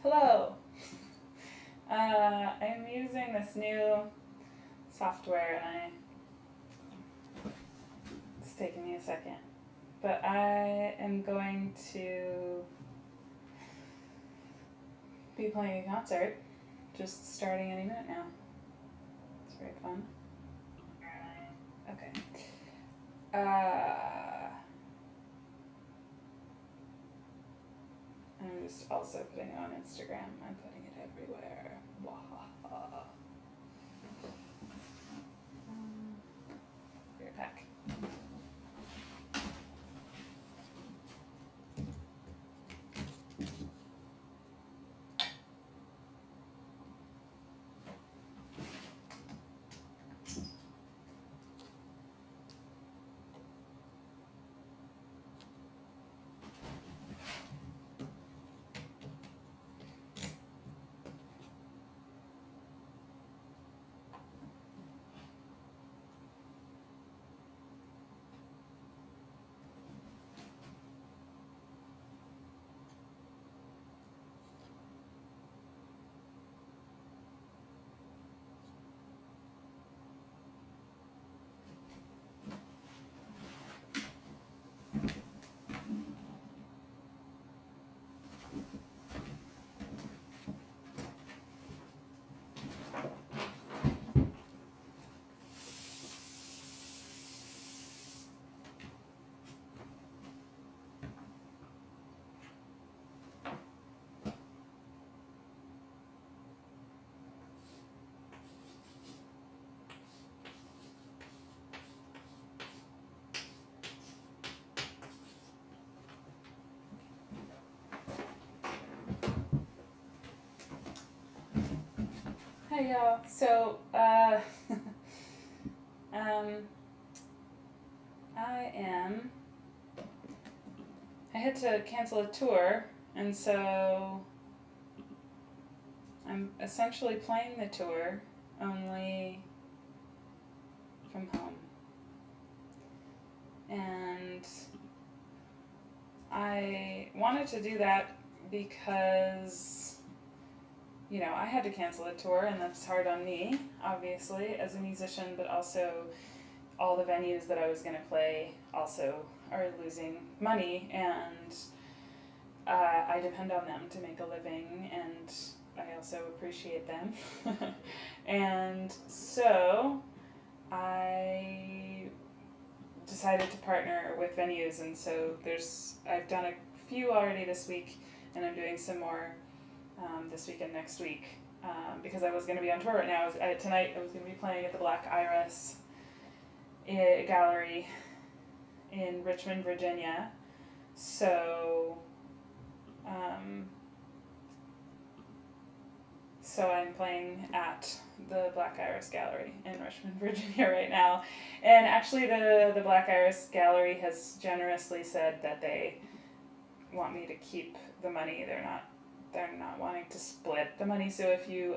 Hello. I'm using this new software and it's taking me a second. But I am going to be playing a concert, just starting any minute now. It's very fun. Okay. I'm just also putting it on Instagram. I'm putting it everywhere. Wahaha. Be right back. Hey y'all. So, I had to cancel a tour, and so I'm essentially playing the tour only from home. And I wanted to do that because, I had to cancel a tour, and that's hard on me, obviously, as a musician, but also all the venues that I was going to play also are losing money, and I depend on them to make a living, and I also appreciate them. And so I decided to partner with venues, and so I've done a few already this week, and I'm doing some more this week and next week, because I was going to be on tour right now. Tonight I was going to be playing at the Black Iris Gallery in Richmond, Virginia. So I'm playing at the Black Iris Gallery in Richmond, Virginia right now. And actually the Black Iris Gallery has generously said that they want me to keep the money. They're not wanting to split the money. So if you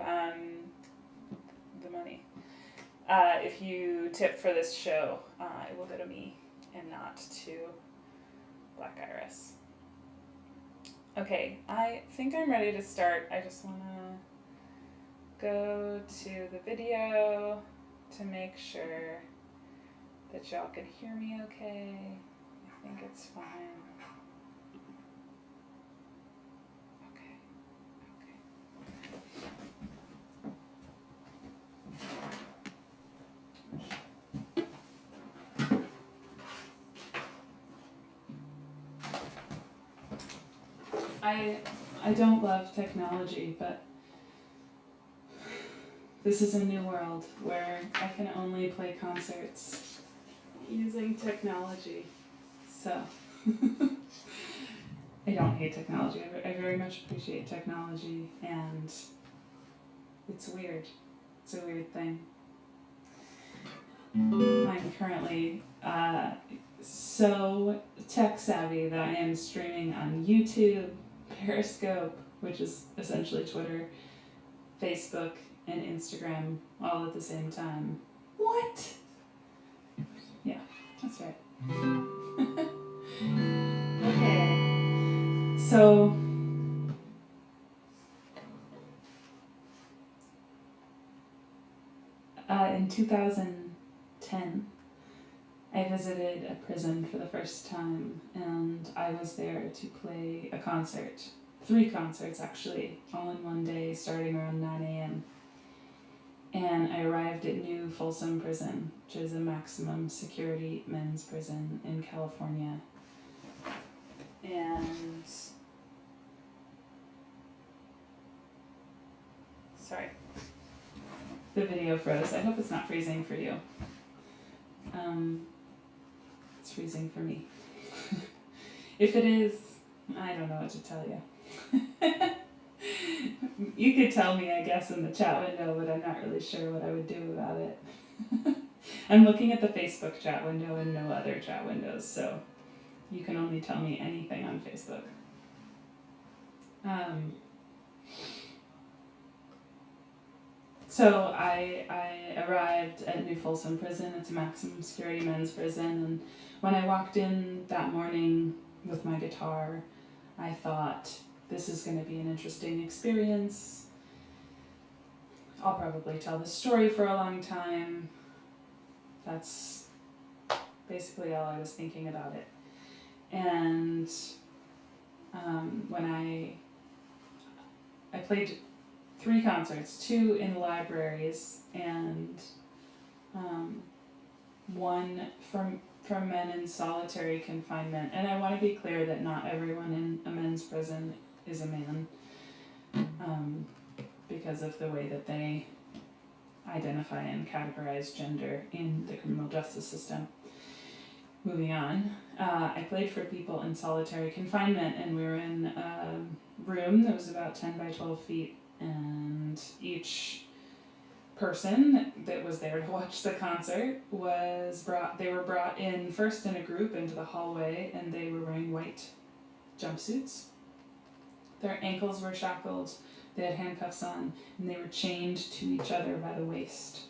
if you tip for this show, it will go to me and not to Black Iris. Okay, I think I'm ready to start. I just want to go to the video to make sure that y'all can hear me okay. I think it's fine. I don't love technology, but this is a new world where I can only play concerts using technology. So I don't hate technology. I very much appreciate technology, and it's weird. It's a weird thing. I'm currently so tech savvy that I am streaming on YouTube, Periscope, which is essentially Twitter, Facebook, and Instagram all at the same time. What? Yeah, that's right. Okay. So 2010, I visited a prison for the first time, and I was there to play a concert. 3 concerts, actually, all in one day, starting around 9 a.m. And I arrived at New Folsom Prison, which is a maximum security men's prison in California. And sorry, the video froze. I hope it's not freezing for you. It's freezing for me. If it is, I don't know what to tell you. You could tell me, I guess, in the chat window, but I'm not really sure what I would do about it. I'm looking at the Facebook chat window and no other chat windows, so you can only tell me anything on Facebook. So I arrived at New Folsom Prison. It's a maximum security men's prison, and when I walked in that morning with my guitar, I thought, this is going to be an interesting experience. I'll probably tell this story for a long time. That's basically all I was thinking about it. And when I played 3 concerts, 2 in libraries, and 1 from men in solitary confinement. And I want to be clear that not everyone in a men's prison is a man, because of the way that they identify and categorize gender in the criminal justice system. Moving on, I played for people in solitary confinement, and we were in a room that was about 10 by 12 feet, and each person that was there to watch the concert they were brought in first in a group into the hallway, and they were wearing white jumpsuits. Their ankles were shackled, they had handcuffs on, and they were chained to each other by the waist.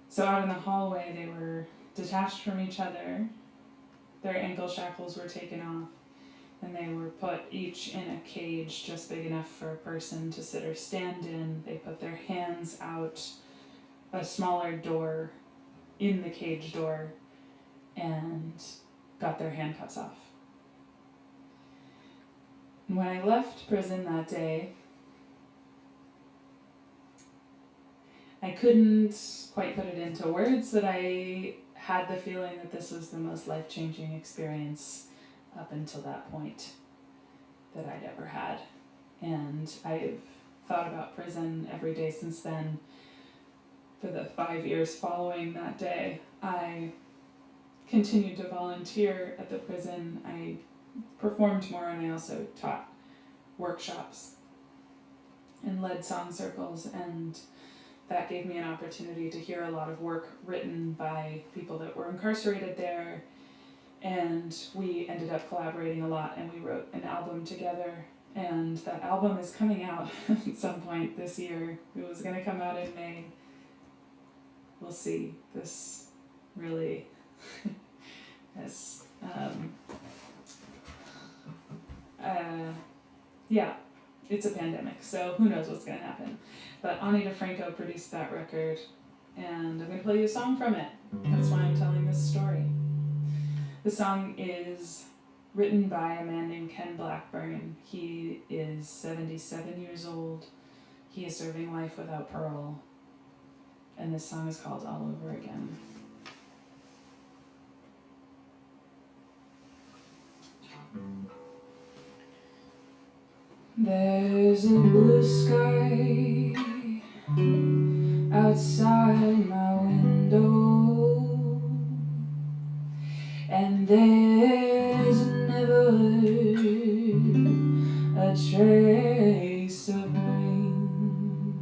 So out in the hallway, they were detached from each other, their ankle shackles were taken off, and they were put each in a cage just big enough for a person to sit or stand in. They put their hands out a smaller door in the cage door and got their handcuffs off. And when I left prison that day, I couldn't quite put it into words, but I had the feeling that this was the most life-changing experience up until that point that I'd ever had. And I've thought about prison every day since then. For the 5 years following that day, I continued to volunteer at the prison. I performed more, and I also taught workshops and led song circles, and that gave me an opportunity to hear a lot of work written by people that were incarcerated there, and we ended up collaborating a lot, and we wrote an album together, and that album is coming out at some point this year. It was going to come out in May. We'll see. This really has it's a pandemic, so who knows what's going to happen. But Ani DeFranco produced that record, and I'm going to play you a song from it. That's why I'm telling this story. The song is written by a man named Ken Blackburn. He is 77 years old. He is serving life without parole. And this song is called All Over Again. There's a blue sky outside my window, and there's never a trace of rain.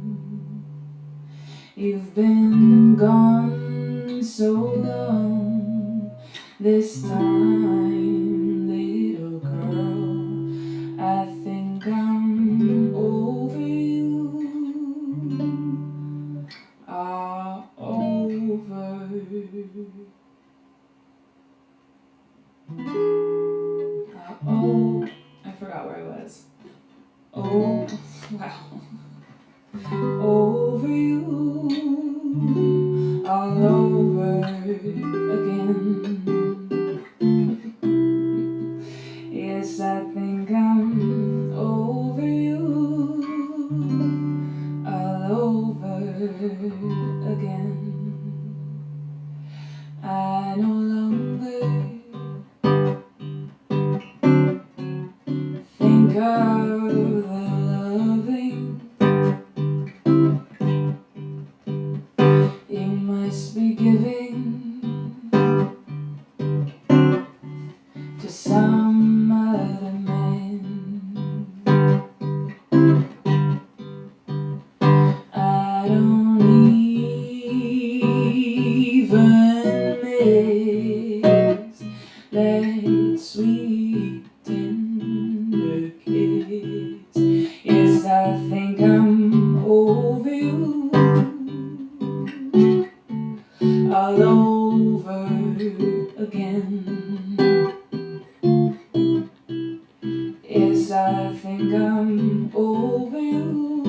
You've been gone so long this time, little girl. I think I'm over you, over. Oh, I forgot where I was. Oh, wow. Over you, be giving to some other man. I don't even miss that sweet tender kiss. Yes, I think I'm over you, all over again. Yes, I think I'm over you,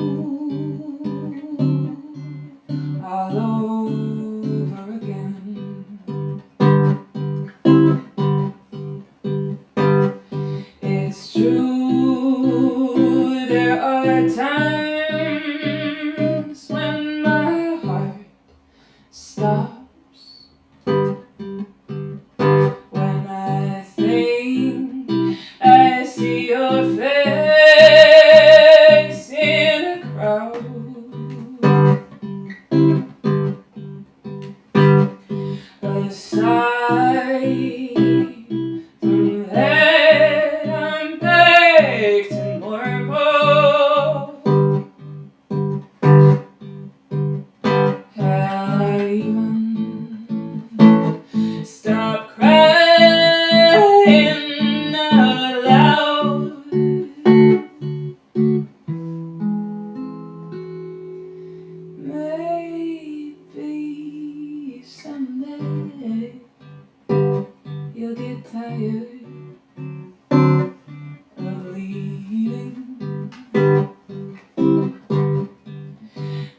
all over again. It's true, there are times when my heart stops, when I think I see your face in a crowd. Aside from that, I'm baked in marble. Hell, I even stop crying out loud. Maybe someday you'll get tired of leaving.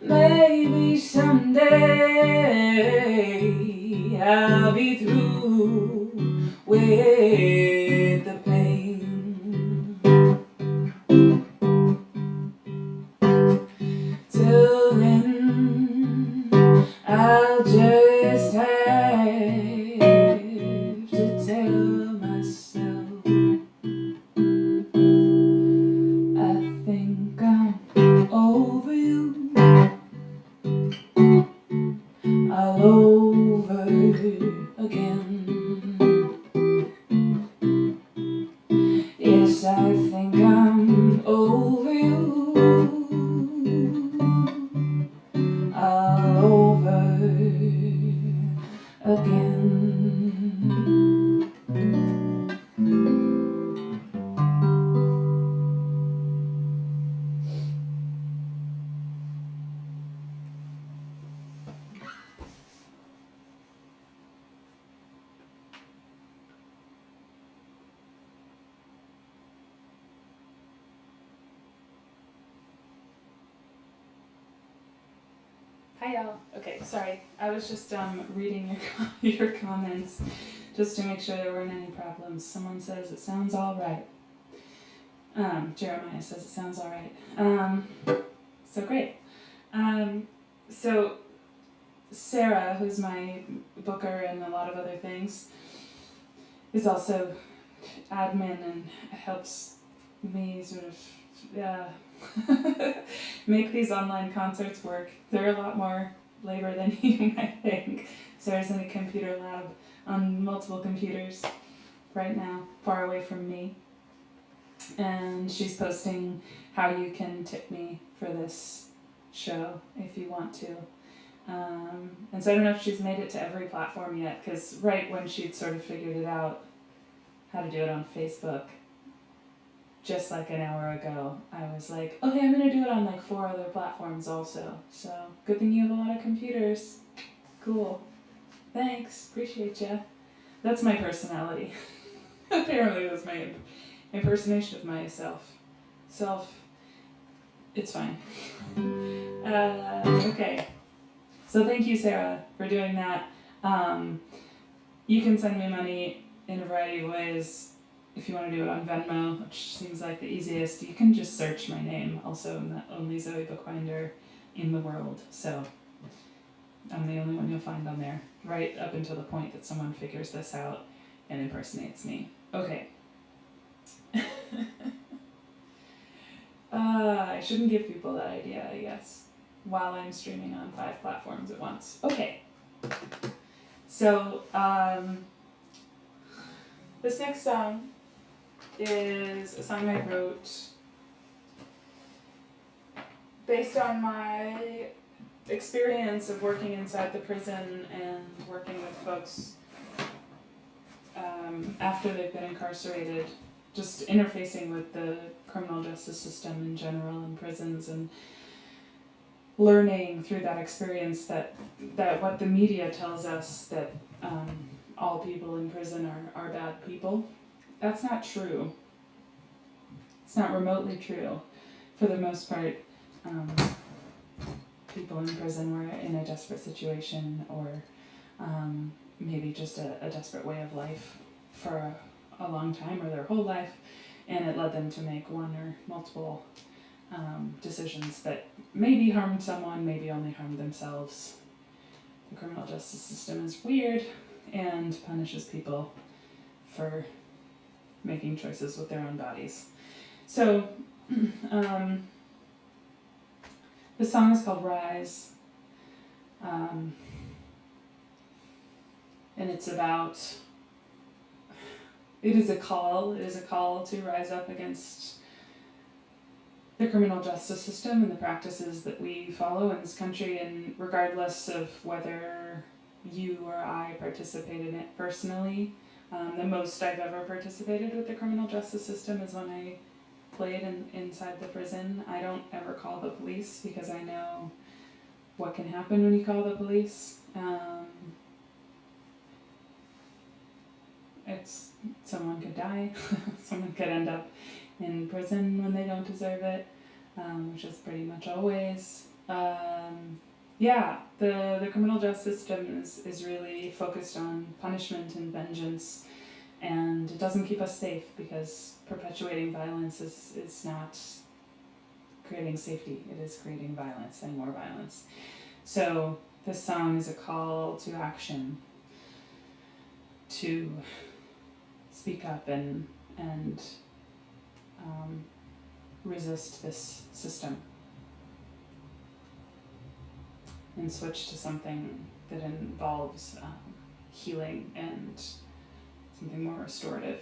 Maybe someday I'll be through with the pain. Till then, I'll just have to tell myself I think I'm over you, all over again. Yes, I think I'm over you, all over again. Hi y'all. Okay, sorry. I was just reading your comments just to make sure there weren't any problems. Someone says it sounds all right. Jeremiah says it sounds all right. So great. So Sarah, who's my booker and a lot of other things, is also admin and helps me sort of make these online concerts work. They're a lot more labor than you might think. Sarah's in a computer lab on multiple computers right now, far away from me. And she's posting how you can tip me for this show if you want to. And so I don't know if she's made it to every platform yet, because right when she'd sort of figured it out, how to do it on Facebook, just like an hour ago, I was like, okay, I'm going to do it on like 4 other platforms also. So good thing you have a lot of computers. Cool. Thanks. Appreciate ya. That's my personality. Apparently that's my impersonation of myself. It's fine. Okay. So thank you, Sarah, for doing that. You can send me money in a variety of ways. If you want to do it on Venmo, which seems like the easiest, you can just search my name. Also, I'm the only Zoe Bookbinder in the world, so I'm the only one you'll find on there, right up until the point that someone figures this out and impersonates me. Okay. I shouldn't give people that idea, I guess, while I'm streaming on 5 platforms at once. Okay. So, this next song is a song I wrote based on my experience of working inside the prison and working with folks after they've been incarcerated, just interfacing with the criminal justice system in general in prisons, and learning through that experience that what the media tells us, that all people in prison are bad people, that's not true. It's not remotely true. For the most part, people in prison were in a desperate situation, or maybe just a desperate way of life for a long time or their whole life, and it led them to make one or multiple decisions that maybe harmed someone, maybe only harmed themselves. The criminal justice system is weird and punishes people for making choices with their own bodies. So, the song is called Rise, and it's about, it is a call to rise up against the criminal justice system and the practices that we follow in this country, and regardless of whether you or I participate in it personally. The most I've ever participated with the criminal justice system is when I played inside the prison. I don't ever call the police because I know what can happen when you call the police. Someone could die, someone could end up in prison when they don't deserve it, which is pretty much always. The criminal justice system is really focused on punishment and vengeance, and it doesn't keep us safe, because perpetuating violence is not creating safety, it is creating violence and more violence. So this song is a call to action, to speak up and resist this system and switch to something that involves healing and something more restorative.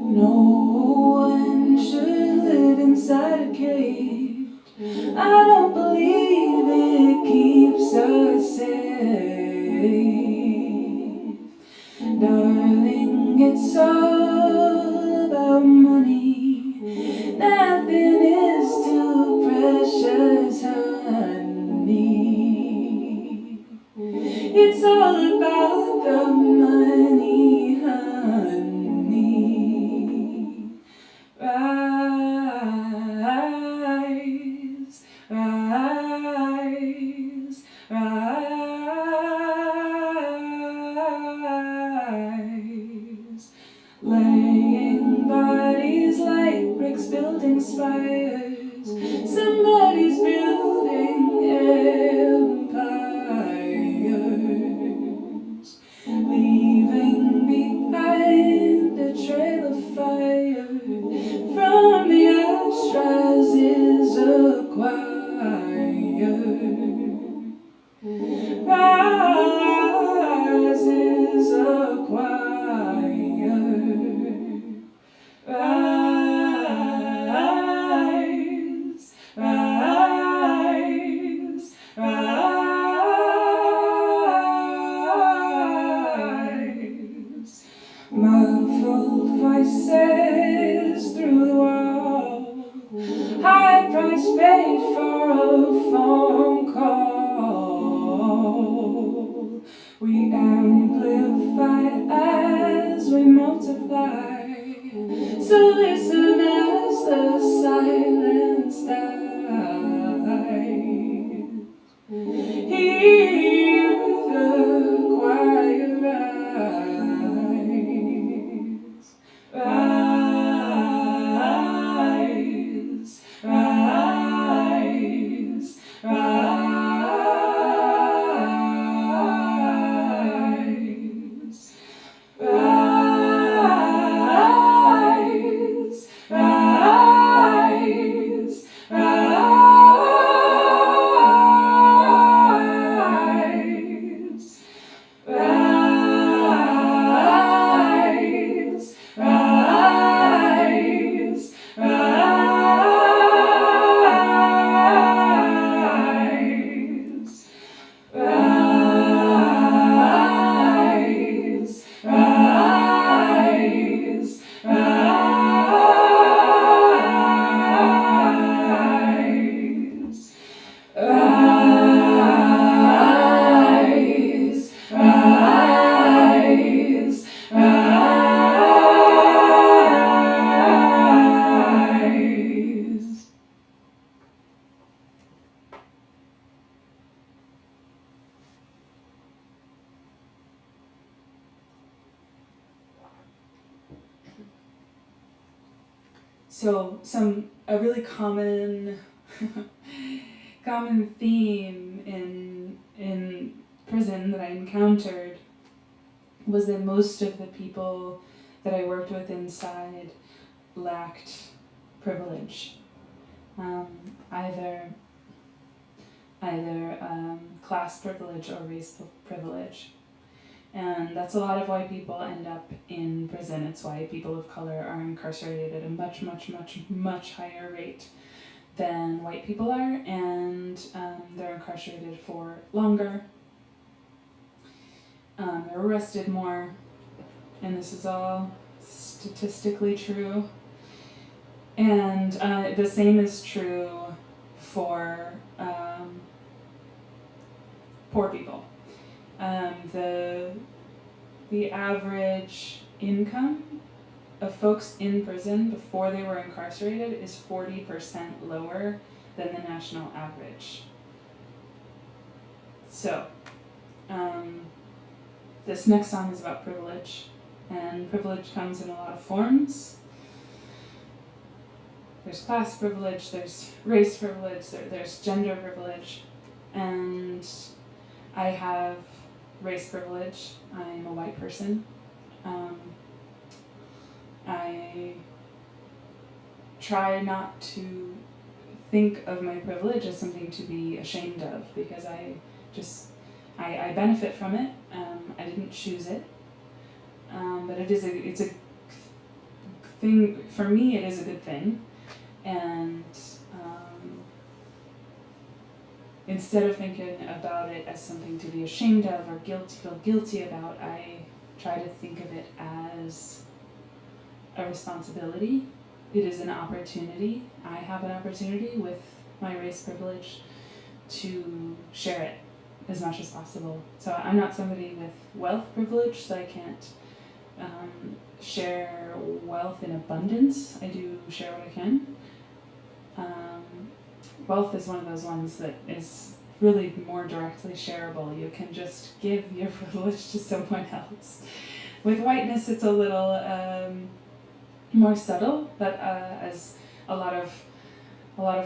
No one should live inside a cage. I don't believe it keeps us safe. Darling, it's all about money. Nothing is too precious, honey. It's all about the money, honey. Rise, rise, rise. wait for a phone call. We amplify as we multiply. So listen as the silence dies. Hear the choir rise. Rise, rise, rise, rise, rise, rise. Rise, rise, rise, rise, rise, rise. Rise, rise, rise. So a really common common theme in prison that I encountered was that most of the people that I worked with inside lacked privilege, either class privilege or race privilege. And that's a lot of why people end up in prison. It's why people of color are incarcerated at a much, much, much, much higher rate than white people are, and they're incarcerated for longer. They're arrested more, and this is all statistically true. And the same is true for poor people. The average income of folks in prison before they were incarcerated is 40% lower than the national average. So, this next song is about privilege, and privilege comes in a lot of forms. There's class privilege, there's race privilege, there's gender privilege, and I have race privilege. I'm a white person. I try not to think of my privilege as something to be ashamed of, because I benefit from it. I didn't choose it, but it's a thing for me. It is a good thing, and instead of thinking about it as something to be ashamed of or feel guilty about, I try to think of it as a responsibility. It is an opportunity. I have an opportunity with my race privilege to share it as much as possible. So I'm not somebody with wealth privilege, so I can't share wealth in abundance. I do share what I can. Wealth is one of those ones that is really more directly shareable. You can just give your privilege to someone else. With whiteness, it's a little more subtle, but as a lot of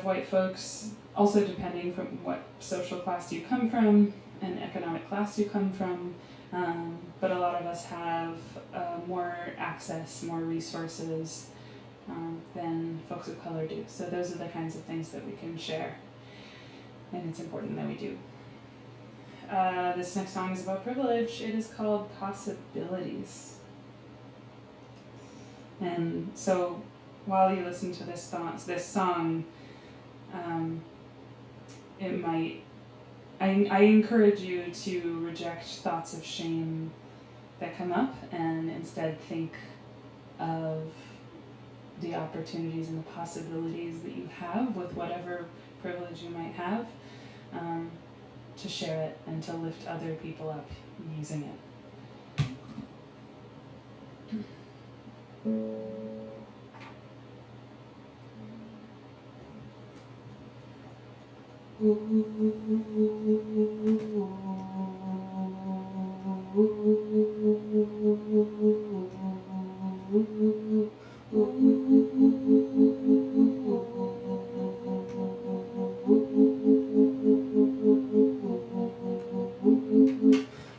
white folks, also depending from what social class you come from and economic class you come from, but a lot of us have more access, more resources than folks of color do. So those are the kinds of things that we can share, and it's important that we do. This next song is about privilege. It is called Possibilities. And so while you listen to this song, it might, I encourage you to reject thoughts of shame that come up and instead think of the opportunities and the possibilities that you have with whatever privilege you might have, to share it and to lift other people up using it.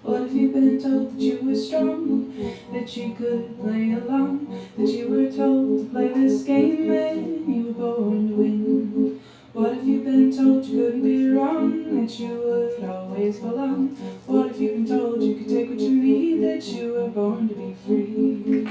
What if you've been told that you were strong, that you could play along, that you were told to play this game and you were born to win? What if you've been told you couldn't be wrong, that you would always belong? What if you've been told you could take what you need, that you were born to be free?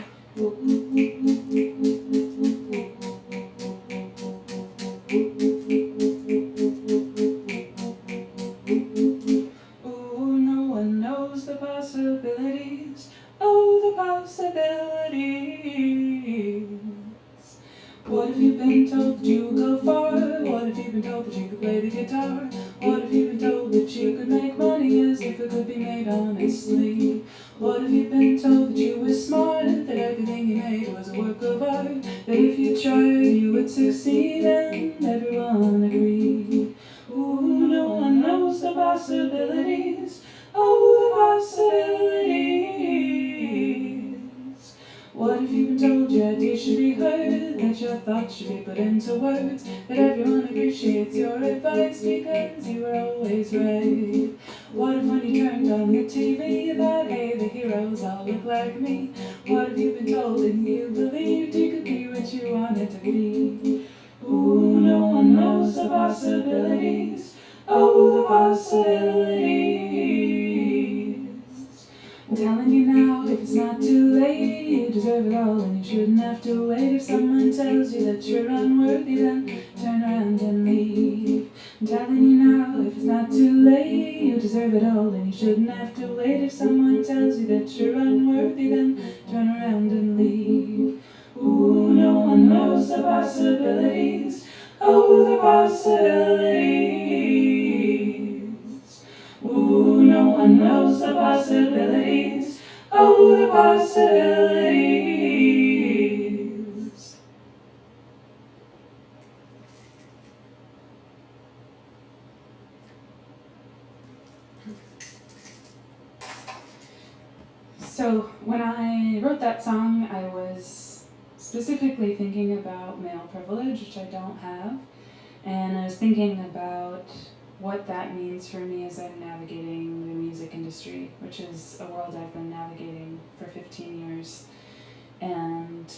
Ooh, no one knows the possibilities. Oh, the possibilities. What if you've been told that you would go far? What if you've been told that you could play the guitar? What if you've been told that you could make money as if it could be made honestly? What if you've been told that you were smart, that everything you made was a work of art, that if you tried you would succeed, and everyone agreed? Ooh, no one knows the possibilities. Oh, the possibilities. What if you've been told your ideas should be heard, that your thoughts should be put into words, that everyone appreciates your advice because you were always right? What if when you turned on the TV you thought, hey, the heroes all look like me? What if you've been told and you believed you could be what you wanted to be? Ooh, no one knows the possibilities. Oh, the possibilities. I'm telling you now, if it's not too late, you deserve it all and you shouldn't have to wait. If someone tells you that you're unworthy, then turn around and leave. I'm telling you now, if it's not too late, you deserve it all and you shouldn't have to wait. If someone tells you that you're unworthy, then turn around and leave. Ooh, no one knows the possibilities. Oh, the possibilities. Ooh, no one knows the possibilities. Oh, the possibilities. So when I wrote that song, I was specifically thinking about male privilege, which I don't have, and I was thinking about what that means for me as I'm navigating the music industry, which is a world I've been navigating for 15 years. And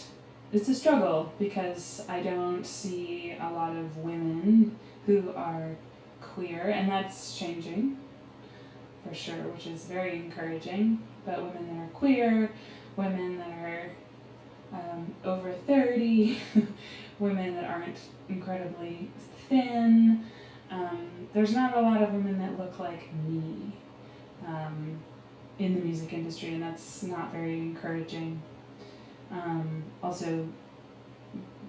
it's a struggle because I don't see a lot of women who are queer, and that's changing for sure, which is very encouraging. But women that are queer, women that are over 30, women that aren't incredibly thin. There's not a lot of women that look like me in the music industry, and that's not very encouraging. Also,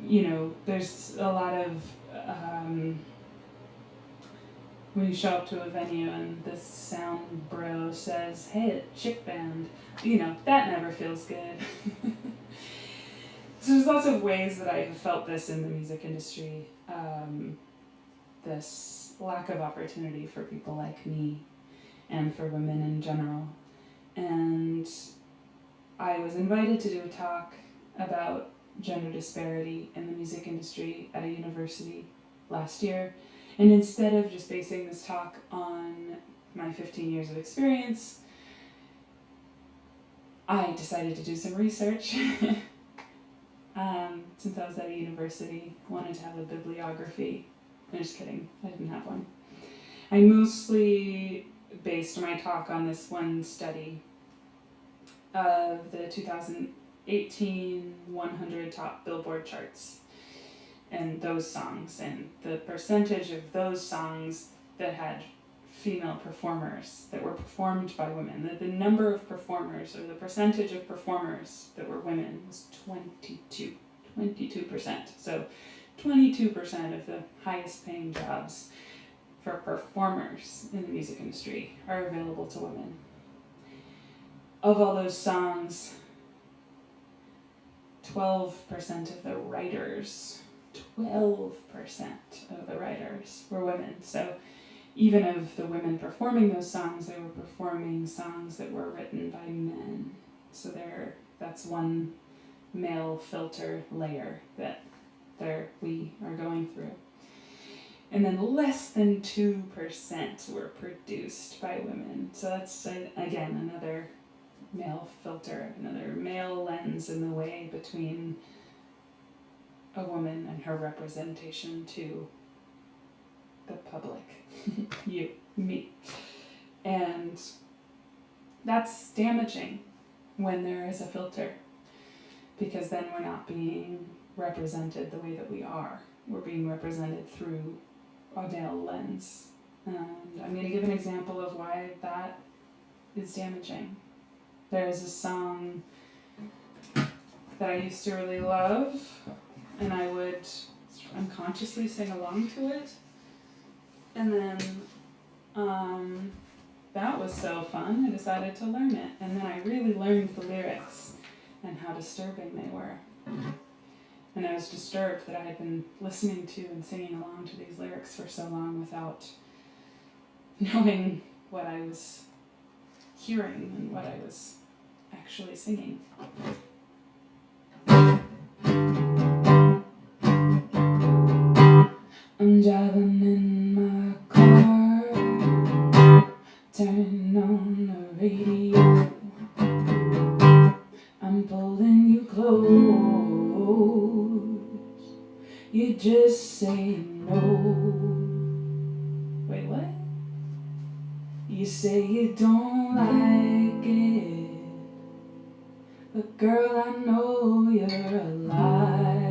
there's a lot of when you show up to a venue and this sound bro says, hey, chick band, that never feels good. So there's lots of ways that I have felt this in the music industry, this lack of opportunity for people like me and for women in general. And I was invited to do a talk about gender disparity in the music industry at a university last year. And instead of just basing this talk on my 15 years of experience, I decided to do some research. Since I was at a university, wanted to have a bibliography. I'm just kidding, I didn't have one. I mostly based my talk on this one study of the 2018 100 top Billboard charts and those songs, and the percentage of those songs that had female performers that were performed by women. The number of performers, or the percentage of performers that were women, was 22%. So 22% of the highest paying jobs for performers in the music industry are available to women. Of all those songs, 12% of the writers, 12% of the writers were women. So even of the women performing those songs, they were performing songs that were written by men. So that's one male filter layer that we are going through. And then less than 2% were produced by women. So that's, again, another male filter, another male lens in the way between a woman and her representation to the public. You, me. And that's damaging when there is a filter, because then we're not being represented the way that we are. We're being represented through a male lens. And I'm going to give an example of why that is damaging. There's a song that I used to really love, and I would unconsciously sing along to it. And then that was so fun, I decided to learn it. And then I really learned the lyrics and how disturbing they were. And I was disturbed that I had been listening to and singing along to these lyrics for so long without knowing what I was hearing and what I was actually singing. I'm driving in my car, turn on the radio, I'm pulling you close, you just say no. Wait, what? You say you don't like it, but girl, I know you're a liar.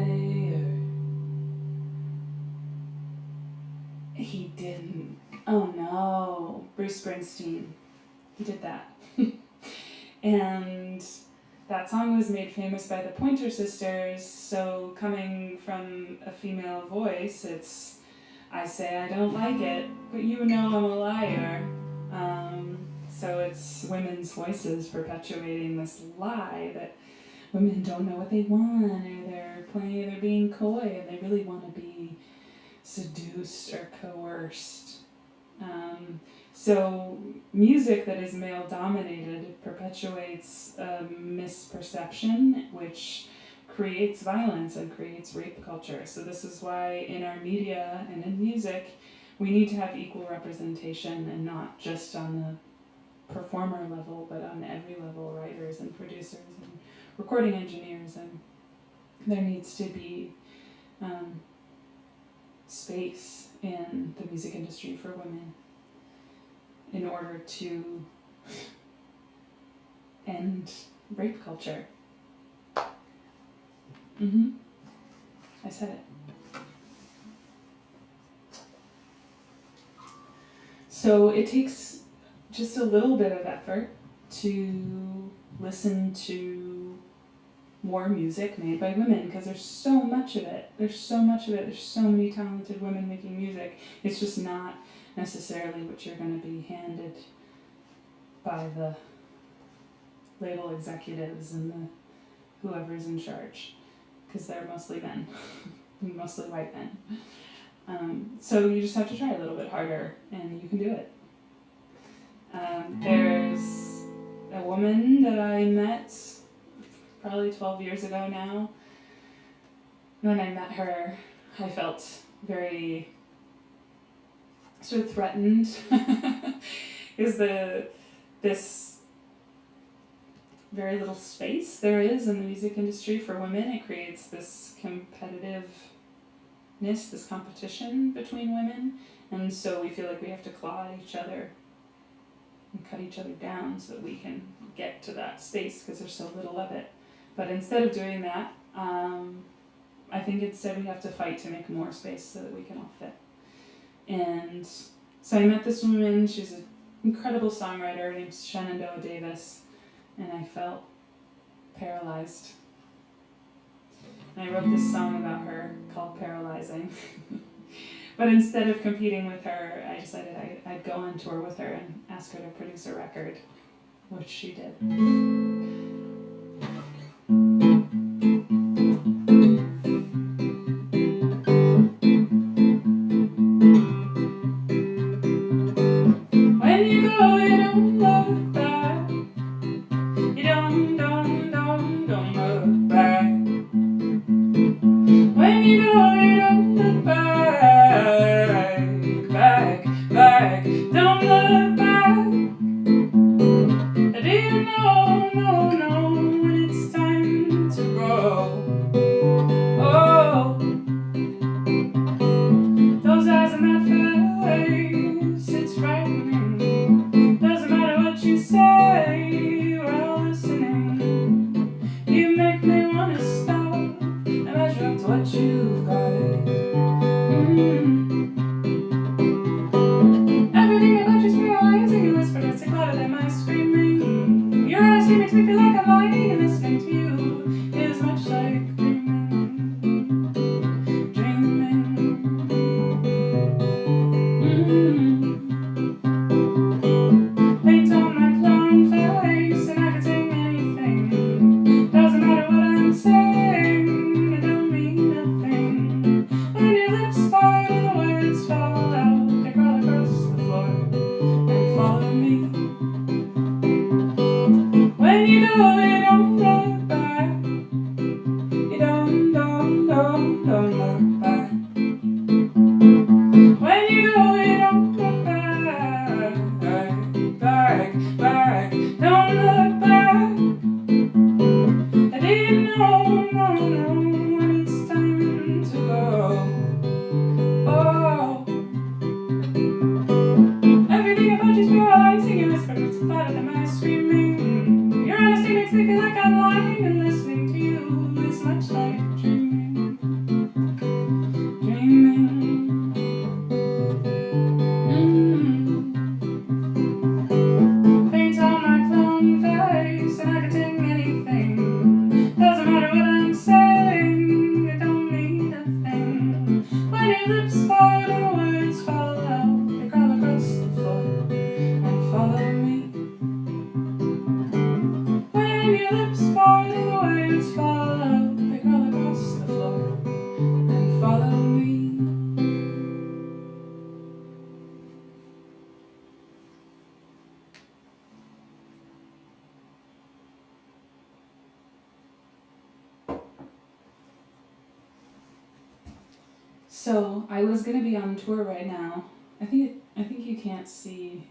He didn't. Oh no, Bruce Springsteen. He did that. And that song was made famous by the Pointer Sisters, so coming from a female voice, it's, I say I don't like it, but you know I'm a liar. So it's women's voices perpetuating this lie that women don't know what they want, or they're being coy, and they really want to be seduced or coerced. So music that is male dominated perpetuates a misperception, which creates violence and creates rape culture. So this is why in our media and in music, we need to have equal representation, and not just on the performer level, but on every level, writers and producers and recording engineers. And there needs to be space in the music industry for women in order to end rape culture. I said it. So it takes just a little bit of effort to listen to more music made by women, because there's so much of it. There's so many talented women making music. It's just not necessarily what you're going to be handed by the label executives and the whoever's in charge, because they're mostly men, mostly white men. So you just have to try a little bit harder, and you can do it. There's a woman that I met probably 12 years ago now. When I met her, I felt very sort of threatened. Is this very little space there is in the music industry for women. It creates this competitiveness, this competition between women, and so we feel like we have to claw at each other and cut each other down so that we can get to that space, because there's so little of it. But instead of doing that, I think instead we have to fight to make more space so that we can all fit. And so I met this woman. She's an incredible songwriter. Her name's Shenandoah Davis, and I felt paralyzed. And I wrote this song about her called Paralyzing. But instead of competing with her, I decided I'd go on tour with her and ask her to produce a record, which she did. When you go, you don't look back. You don't look back. When you go, you don't look back. Don't look back. Do you know when it's time to go? Oh, those eyes and that face, it's frightening. Doesn't matter what you say, we're all listening. You make me wanna stop and measure up to what you've got. Everything about you's paralyzing. You whisper, it's louder than my screaming. Your honesty makes me feel like I'm lying, and listening to you is much like dreaming. Paint on my clown face, and I can sing anything. Doesn't matter what I'm saying, it don't mean nothing. When your lips part and the words fall out, they crawl across the floor and follow me. When you go, you don't look back. You don't look back. When you go, you don't look back. Don't look back. I didn't know when it's time to go. Oh, everything about you's paralyzing. You whisper, it's louder than my screaming. Your honesty makes me feel like I'm lying, and listening to you is much like dreaming. Paint on my clown face, and I can sing anything. Doesn't matter what I'm saying, it don't mean nothing. When your lips part and the words fall out, they crawl across the floor and follow me. When your lips part and the words fall out, they crawl across the floor and follow me. So I was gonna be on tour right now. I think you can't see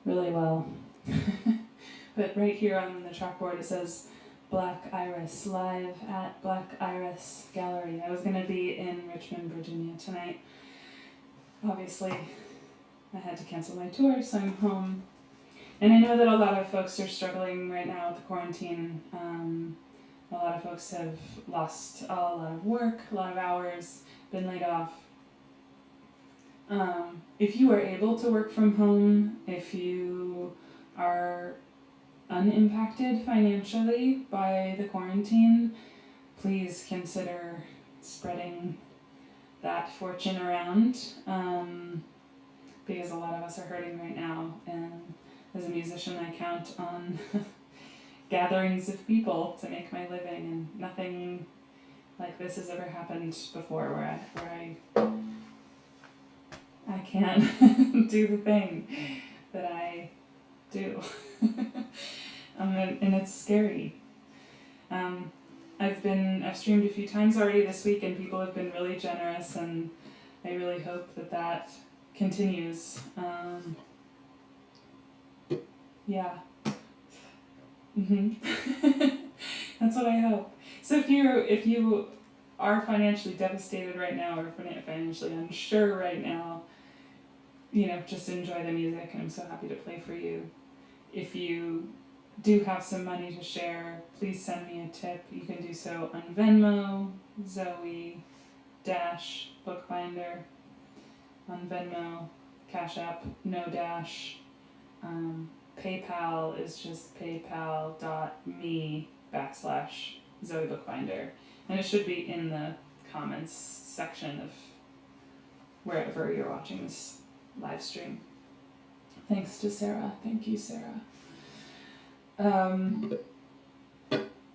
really well, but right here on the chalkboard it says Black Iris live at Black Iris Gallery. I was gonna be in Richmond, Virginia tonight. Obviously, I had to cancel my tour, so I'm home. And I know that a lot of folks are struggling right now with the quarantine. A lot of folks have lost a lot of work, a lot of hours, been laid off. If you are able to work from home, if you are unimpacted financially by the quarantine, please consider spreading that fortune around, because a lot of us are hurting right now, and as a musician I count on gatherings of people to make my living, and nothing like this has ever happened before where I can't do the thing that I do. And it's scary. I've streamed a few times already this week, and people have been really generous, and I really hope that continues. Yeah. That's what I hope. So if you are financially devastated right now, or financially unsure right now, just enjoy the music, and I'm so happy to play for you. If you do have some money to share, please send me a tip. You can do so on Venmo, Zoe Bookbinder, on Venmo, Cash App, no dash. PayPal is just paypal.me/Zoe Bookbinder. And it should be in the comments section of wherever you're watching this live stream. Thanks to Sarah. Thank you, Sarah.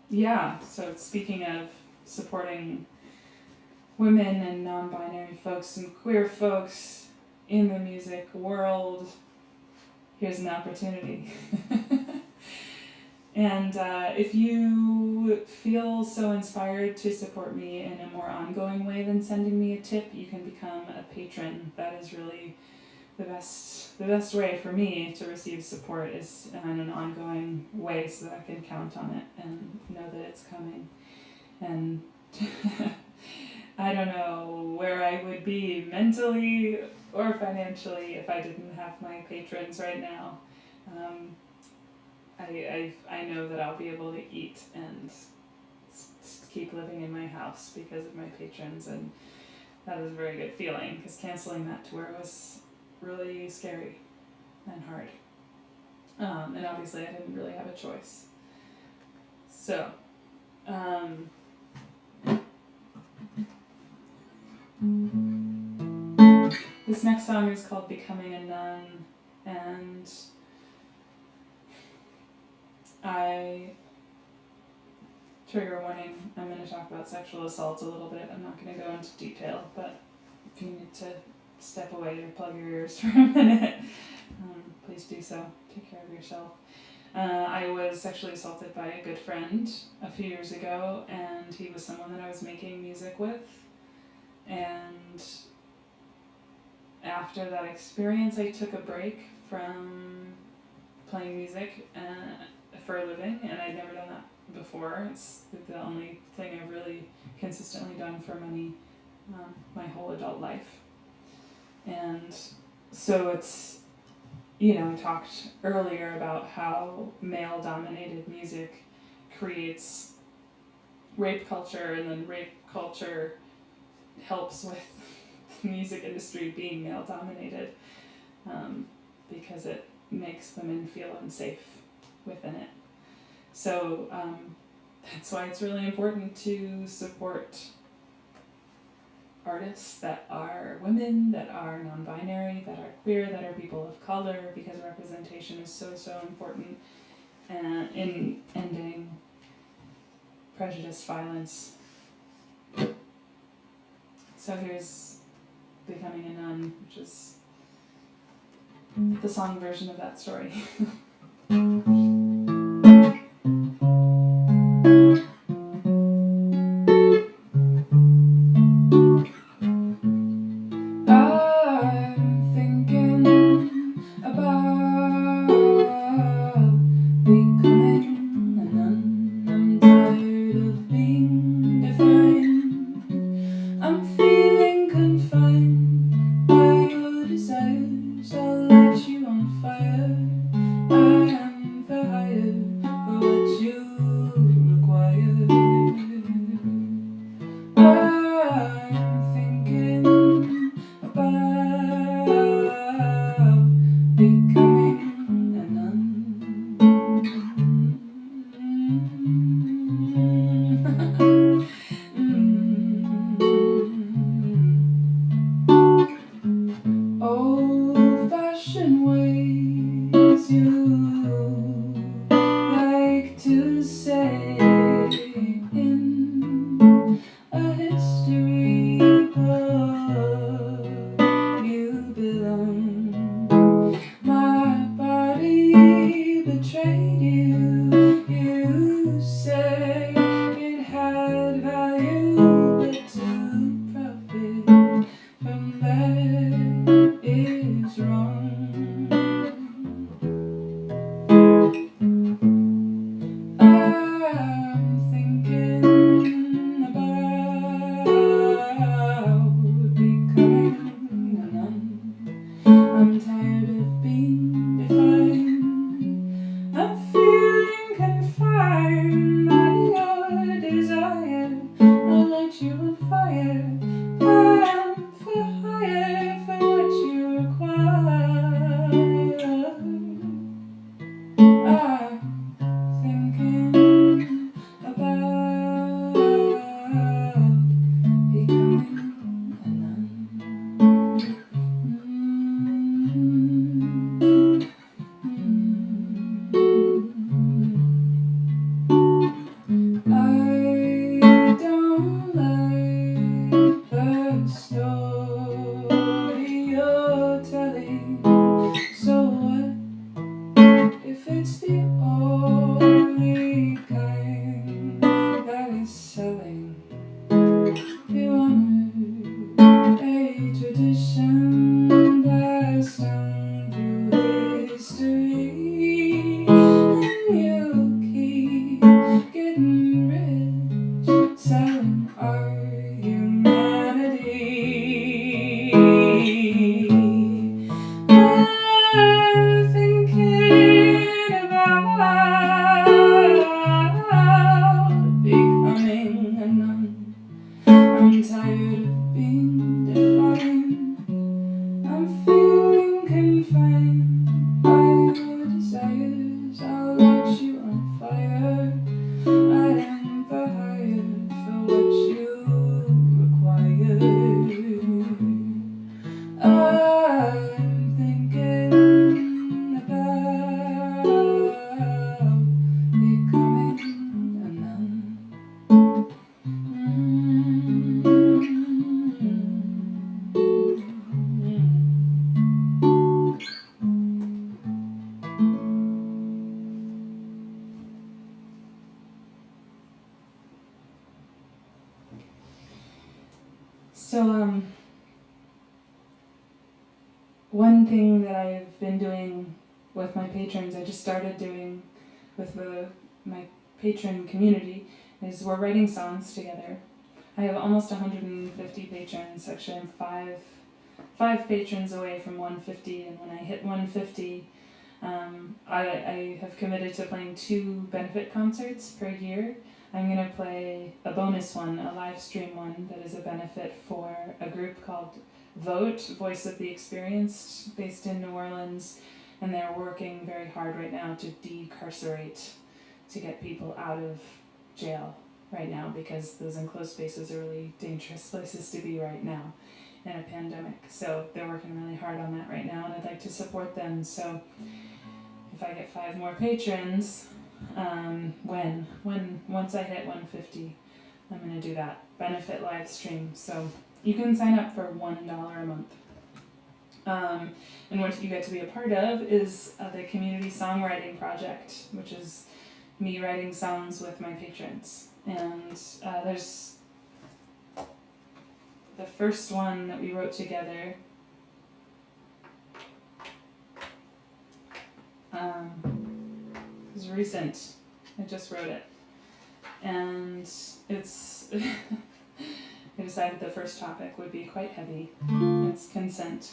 Yeah, so speaking of supporting women and non-binary folks and queer folks in the music world, here's an opportunity. And if you feel so inspired to support me in a more ongoing way than sending me a tip, you can become a patron. That is really the best way for me to receive support is in an ongoing way, so that I can count on it and know that it's coming. And I don't know where I would be mentally or financially if I didn't have my patrons right now. I know that I'll be able to eat and keep living in my house because of my patrons, and that is a very good feeling, because canceling that tour was really scary and hard. And obviously I didn't really have a choice. So, this next song is called Becoming a Nun, and trigger warning, I'm going to talk about sexual assault a little bit. I'm not going to go into detail, but if you need to step away or plug your ears for a minute, please do so. Take care of yourself. I was sexually assaulted by a good friend a few years ago, and he was someone that I was making music with. And after that experience, I took a break from playing music for a living, and I'd never done that before. It's the only thing I've really consistently done for money my whole adult life. And so it's, I talked earlier about how male-dominated music creates rape culture, and then rape culture helps with the music industry being male-dominated, because it makes women feel unsafe within it. So that's why it's really important to support artists that are women, that are non-binary, that are queer, that are people of color, because representation is so important in ending prejudice, violence. So here's Becoming a Nun, which is the song version of that story. our humanity. I'm thinking about becoming a nun. I'm tired of being defined. I'm feeling confined by your desires. I'll light you on fire. I am for hire for what you require. I'm thinking about becoming a nun. So, one thing that I've been doing with my patrons, I just started doing with my patron community, is we're writing songs together. I have almost 150 patrons. Actually, I'm five patrons away from 150, and when I hit 150, I have committed to playing 2 benefit concerts per year. I'm going to play a bonus one, a live stream one, that is a benefit for a group called Vote, Voice of the Experienced, based in New Orleans, and they're working very hard right now to decarcerate, to get people out of jail right now, because those enclosed spaces are really dangerous places to be right now in a pandemic. So they're working really hard on that right now, and I'd like to support them. So if I get 5 more patrons, once I hit 150, I'm going to do that benefit live stream. So you can sign up for $1 a month. And what you get to be a part of is the Community Songwriting Project, which is me writing songs with my patrons. And there's the first one that we wrote together. It was recent. I just wrote it. And it's I decided the first topic would be quite heavy. It's consent.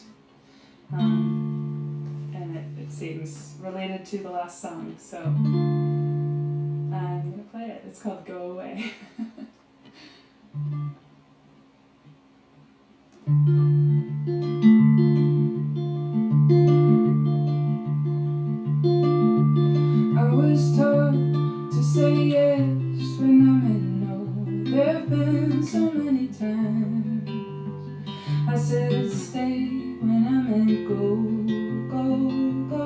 And it seems related to the last song, so I'm going to play it. It's called Go Away. I was taught to say yes when I meant no. There have been so many times I said stay when I meant go, go, go,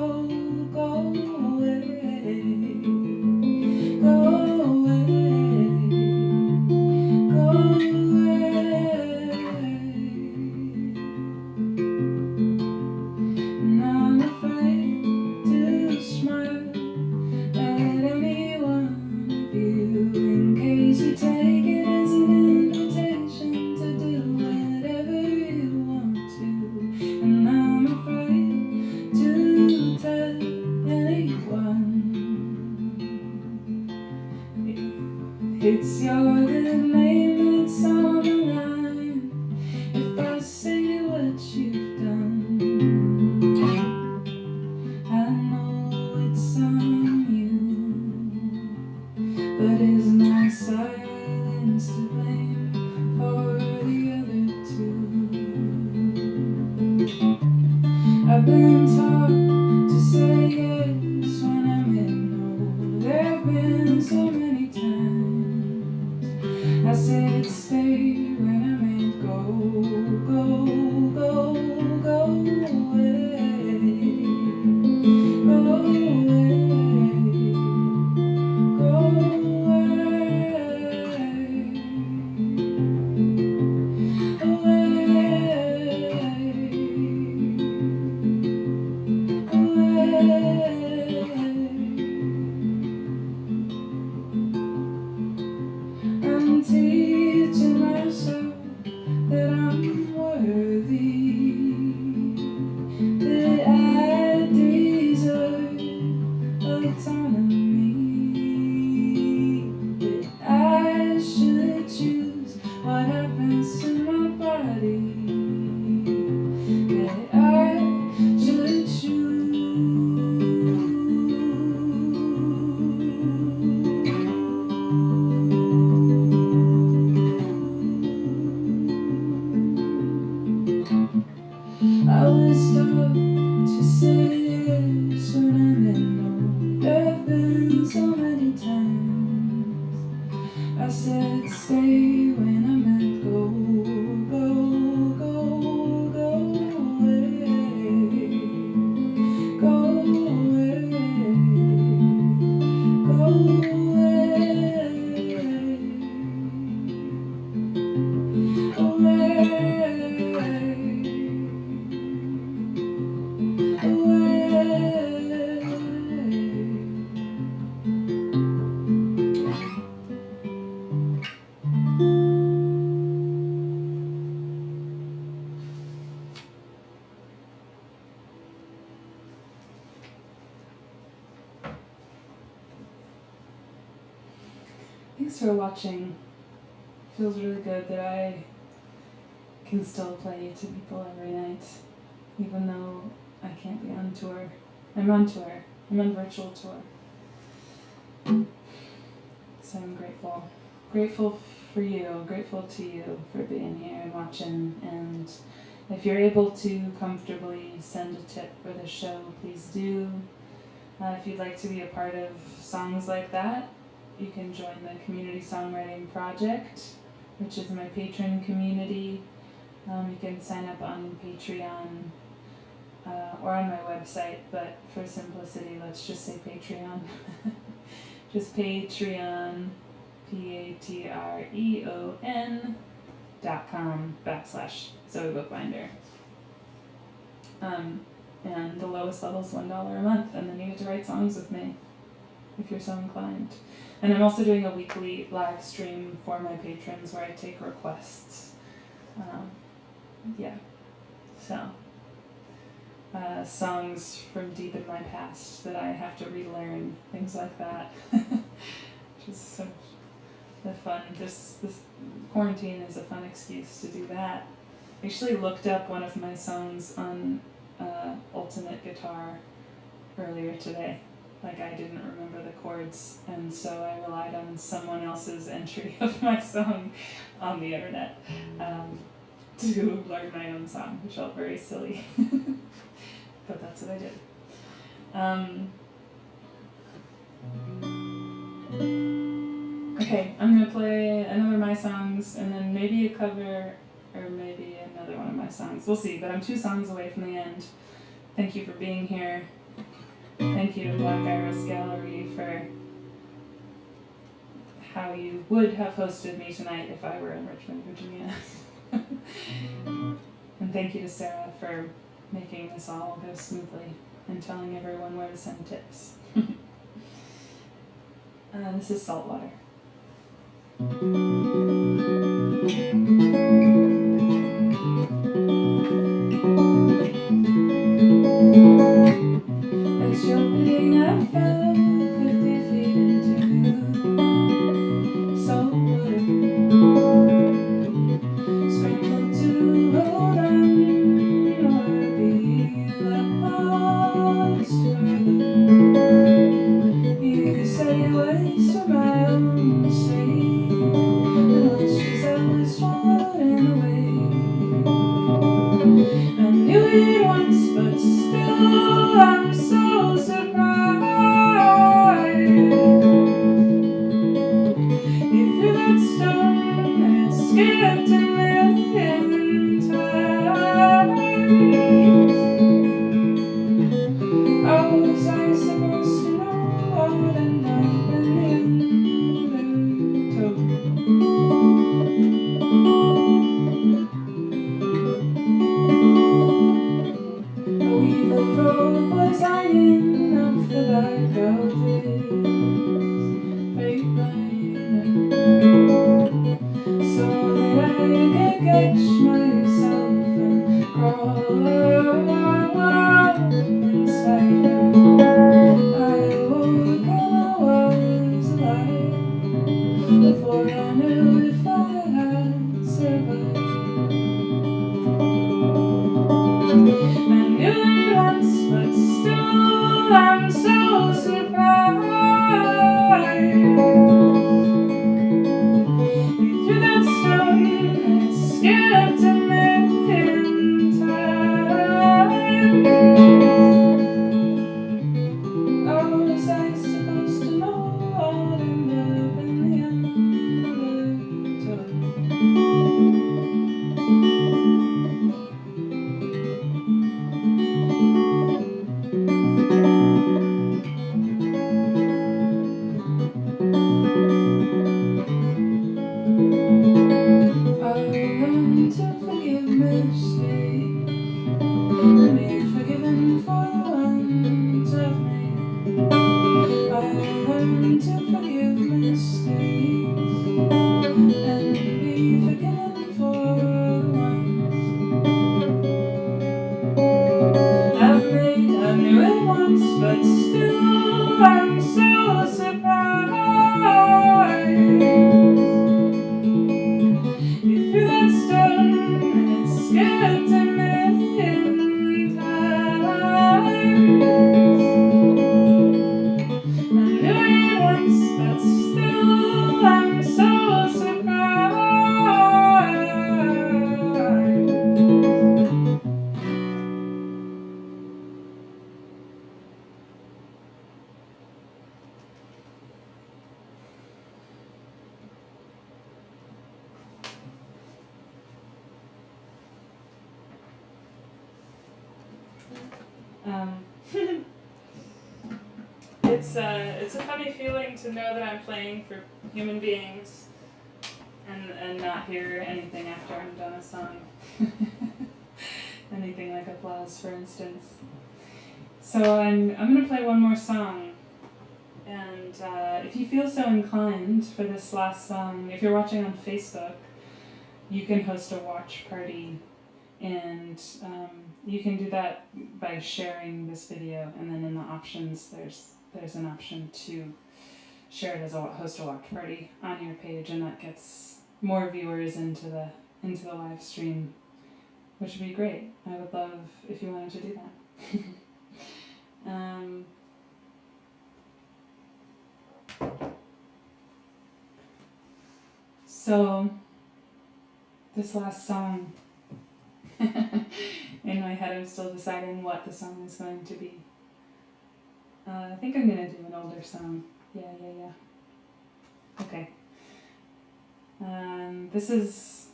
go away, go away, go away. And I'm afraid to smile at any one of you, in case you take it as an invitation to do whatever you want to. And I'm afraid to tell anyone. It's your good name that's on the line if I say what you've done. I know it's on you, but is my silence to blame for the other two? I've been taught to say yes when I meant no. There have been so many times I said stay when I meant go, go, go, go away, go away, go away, away. who are watching, it feels really good that I can still play to people every night, even though I can't be on tour. I'm on tour. I'm on virtual tour. So I'm grateful. Grateful for you, grateful to you for being here and watching. And if you're able to comfortably send a tip for the show, please do. If you'd like to be a part of songs like that, you can join the Community Songwriting Project, which is my patron community. You can sign up on Patreon or on my website, but for simplicity, let's just say Patreon. Just Patreon, patreon.com/Zoe Bookbinder. And the lowest level is $1 a month, and then you get to write songs with me, if you're so inclined. And I'm also doing a weekly live stream for my patrons where I take requests. Songs from deep in my past that I have to relearn, things like that. Just so the fun. This quarantine is a fun excuse to do that. I actually looked up one of my songs on Ultimate Guitar earlier today. Like, I didn't remember the chords, and so I relied on someone else's entry of my song on the internet to learn my own song, which felt very silly. But that's what I did. Okay, I'm going to play another of my songs, and then maybe a cover, or maybe another one of my songs. We'll see, but I'm 2 songs away from the end. Thank you for being here. Thank you to Black Iris Gallery for how you would have hosted me tonight if I were in Richmond, Virginia. And thank you to Sarah for making this all go smoothly and telling everyone where to send tips. This is Saltwater. It's jumping I fell 50 feet into saltwater. Scrambled to hold on or be lost forever. You say ways for my own sake, and once as I was falling away. I knew it once, but still I'm so surprised. You threw that stone and it skipped a million times. How was I supposed to know what ended up in the undertow? A weave of rope was hanging off the back of this freight liner, so that I could catch myself and crawl inside her. I awoke and I was alive before I knew if I had survived. I knew it once, but still I'm so surprised. You threw that stone and it skipped a million times. How was I supposed to know what ended up in the undertow? It's a funny feeling to know that I'm playing for human beings and not hear anything after I'm done a song. Anything like applause, for instance. So I'm going to play one more song. And if you feel so inclined for this last song, if you're watching on Facebook, you can host a watch party. And you can do that by sharing this video. And then in the options, there's an option to share it as a host a watch party on your page, and that gets more viewers into the live stream, which would be great. I would love if you wanted to do that. So this last song, in my head I'm still deciding what the song is going to be. I think I'm going to do an older song. Yeah. Okay. This is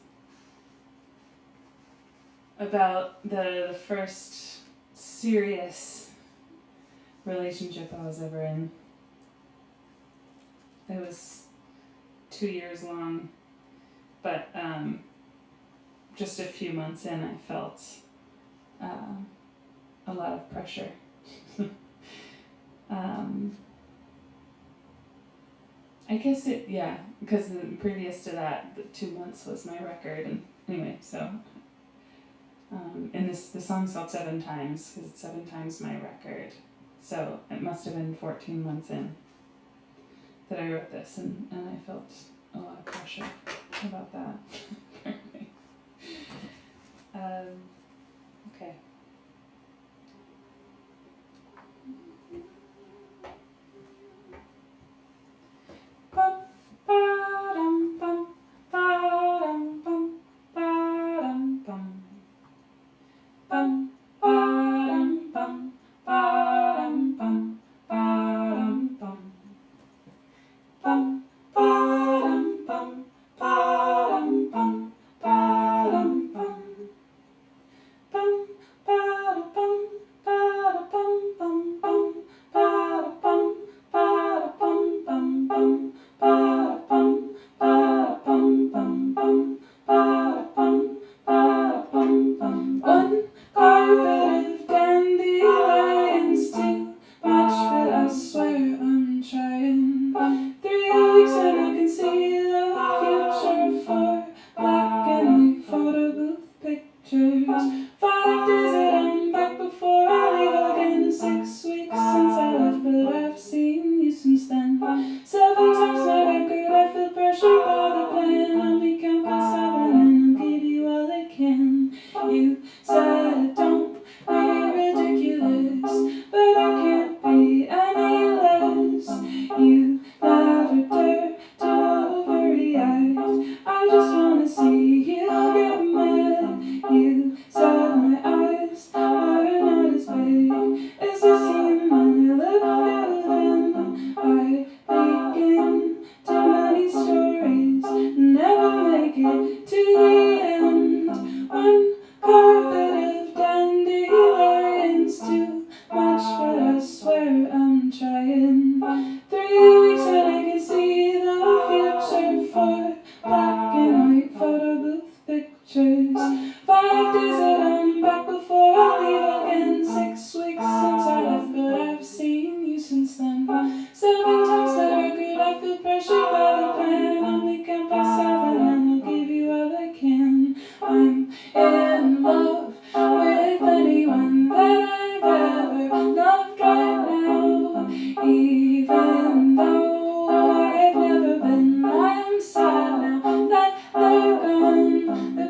about the first serious relationship I was ever in. It was 2 years long, but just a few months in I felt a lot of pressure. I guess because previous to that, the 2 months was my record, and anyway, so, and the song's called 7 Times, because it's 7 times my record, so it must have been 14 months in that I wrote this, and I felt a lot of pressure about that, apparently. Okay.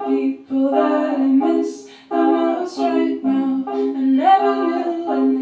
People that I miss the most right now, I never knew when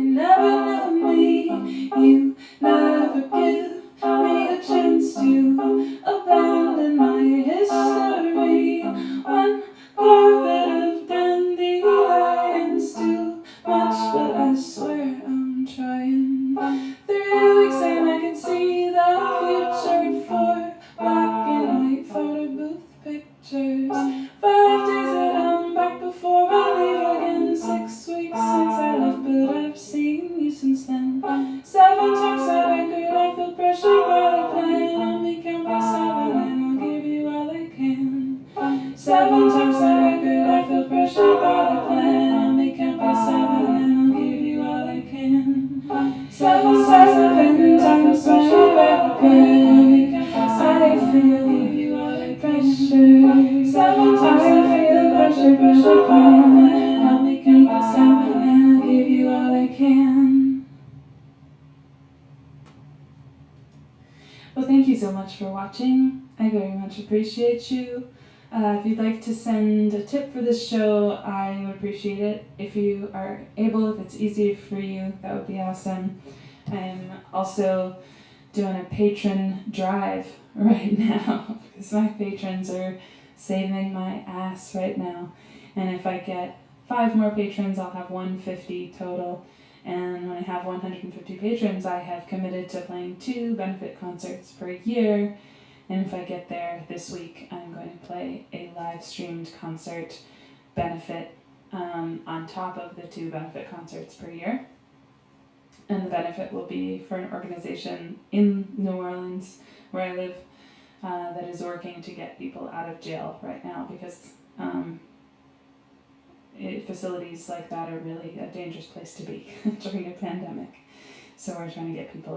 7 times the record, I feel pressure by the plan. I'll make it by 7 and I'll give you all I can. 7 times the record, I feel pressure by the plan. I feel give you all I pressure. 7 times I feel pressure by the plan. I'll make it by 7 and I'll give you all I can. Well, thank you so much for watching. I very much appreciate you. If you'd like to send a tip for this show, I would appreciate it. If you are able, if it's easier for you, that would be awesome. I'm also doing a patron drive right now because my patrons are saving my ass right now. And if I get 5 more patrons, I'll have 150 total. And when I have 150 patrons, I have committed to playing 2 benefit concerts per year. And if I get there this week, I'm going to play a live streamed concert benefit on top of the 2 benefit concerts per year. And the benefit will be for an organization in New Orleans, where I live, that is working to get people out of jail right now because facilities like that are really a dangerous place to be during a pandemic. So we're trying to get people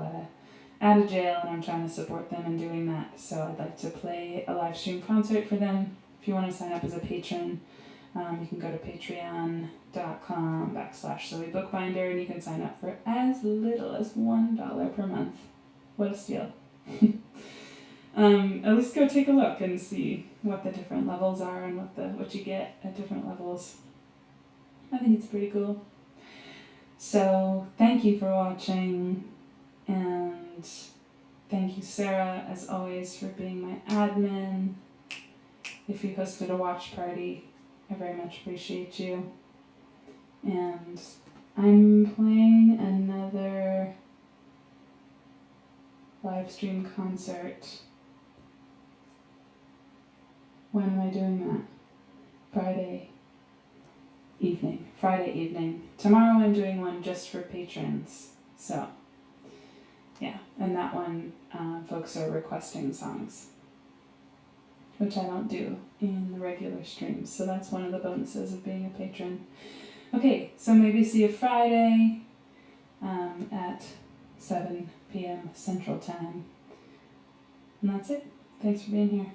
out of jail, and I'm trying to support them in doing that. So I'd like to play a live stream concert for them. If you want to sign up as a patron, you can go to patreon.com/ZoeBookbinder, and you can sign up for as little as $1 per month. What a steal. At least go take a look and see what the different levels are and what you get at different levels. I think it's pretty cool. So thank you for watching, and thank you, Sarah, as always, for being my admin. If you hosted a watch party, I very much appreciate you. And I'm playing another live stream concert. When am I doing that? Friday evening. Tomorrow I'm doing one just for patrons. So, yeah, and that one, folks are requesting songs, which I don't do in the regular streams. So that's one of the bonuses of being a patron. Okay, so maybe see you Friday at 7 p.m. Central Time. And that's it. Thanks for being here.